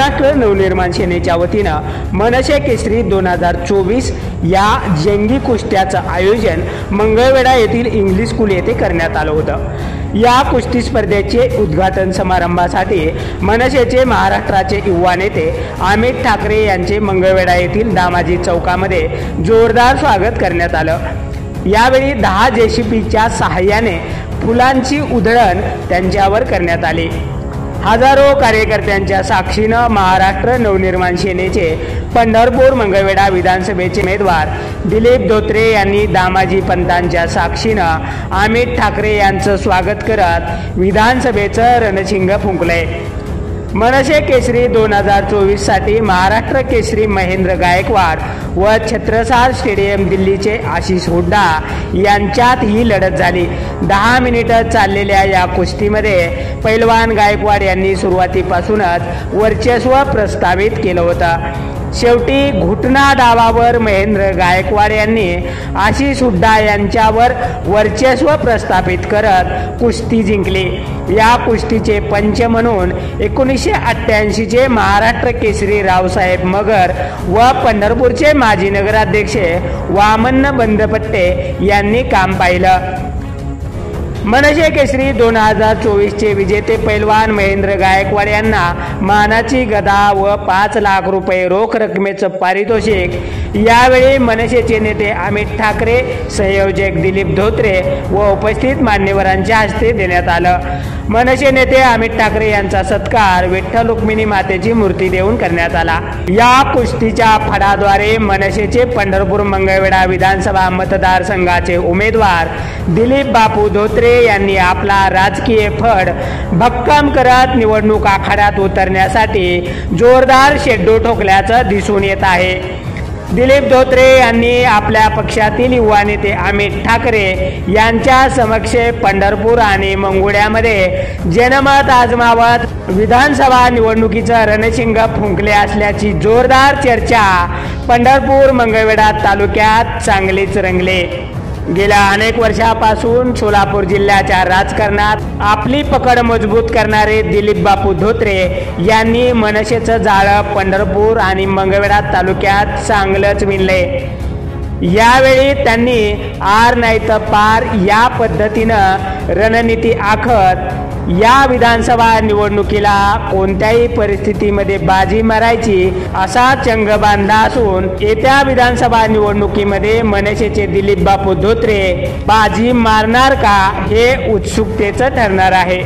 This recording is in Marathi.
महाराष्ट्र नवनिर्माण सेनेच्या वतीनं मनसे केसरी 2024 या जंगी कुस्त्याचं आयोजन मंगळवेढा येथील इंग्लिश स्कूल येथे करण्यात आलं होतं। या कुस्ती स्पर्धेचे उद्घाटन समारंभासाठी मनसेचे महाराष्ट्राचे युवा नेते अमित ठाकरे यांचे मंगळवेढा येथील दामाजी चौकामध्ये जोरदार स्वागत करण्यात आलं। यावेळी 10 जेसीबीच्या सहाय्याने फुलांची उधळण त्यांच्यावर करण्यात आली। हजारो कार्यकर्त्यांच्या साक्षीनं महाराष्ट्र नवनिर्माण सेनेचे पंढरपूर मंगळवेढा विधानसभेचे उमेदवार दिलीप धोत्रे यांनी दामाजी पंतांच्या साक्षीनं अमित ठाकरे यांचं स्वागत करत विधानसभेचं रणशिंग फुंकलंय। मनसे केसरी 2024 साठी महाराष्ट्र केसरी महेंद्र गायकवाड व छत्रसाल स्टेडियम दिल्लीचे आशिष हुड्डा यांच्यात ही लढत झाली। 10 मिनिटं चाललेल्या या कुस्तीमध्ये पैलवान गायकवाड यांनी सुरुवातीपासूनच वर्चस्व प्रस्थापित केलं होतं। शेवटी घुटना डावावर महेंद्र गायकवाड यांनी आशिष हुड्डा यांच्यावर वर्चस्व प्रस्थापित करत कुस्ती जिंकली। या कुस्तीचे पंच म्हणून 1988 चे महाराष्ट्र केसरी रावसाहेब मगर व पंढरपूरचे माजी नगराध्यक्ष वामन बंदपट्टे यांनी काम पाहिलं। मनसे केसरी 2024 चे विजेते पैलवान महेंद्र गायकवाड यांना मानाची गदा व 5 लाख रुपये रोख रकमेचं पारितोषिक यावेळी मनसेचे नेते अमित ठाकरे, संयोजक दिलीप धोत्रे व उपस्थित मान्यवरांच्या हस्ते देण्यात आलं। मनसे नेते अमित ठाकरे यांचा सत्कार विठ्ठल रुक्मिणी मातेची मूर्ती देऊन करण्यात आला। या कुस्तीच्या फडाद्वारे मनसेचे पंढरपूर मंगळवेढा विधानसभा मतदारसंघाचे उमेदवार दिलीप बापू धोत्रे यांनी आपला राजकीय फड भक्कम करत निवडणूक आखाड्यात उतरण्यासाठी जोरदार शेड्डू ठोकल्याचं दिसून येत आहे। दिलीप धोत्रे यांनी आपल्या पक्षातील युवा नेते अमित ठाकरे यांच्या समक्ष पंढरपूर आणि मंगुळ्यामध्ये जनमत आजमावत विधानसभा निवडणुकीचं रणशिंग फुंकले असल्याची जोरदार चर्चा पंढरपूर मंगळवेढा तालुक्यात चांगलीच रंगले। गेल्या अनेक वर्षापासून सोलापूर जिल्ह्याच्या राजकारणात आपली पकड मजबूत करणारे दिलीप बापू धोत्रे यांनी मनसेचं जाळं पंढरपूर आणि मंगळवेढा तालुक्यात चांगलंच विणले। यावेळी त्यांनी आर नाही तर पार या पद्धतीनं रणनीती आखत या विधानसभा निवडणुकीला कोणत्याही परिस्थितीमध्ये बाजी मारायची असा चंग बांधला असून येत्या विधानसभा निवडणुकीमध्ये मनसेचे दिलीप बापू धोत्रे बाजी मारणार का हे उत्सुकतेचं ठरणार आहे।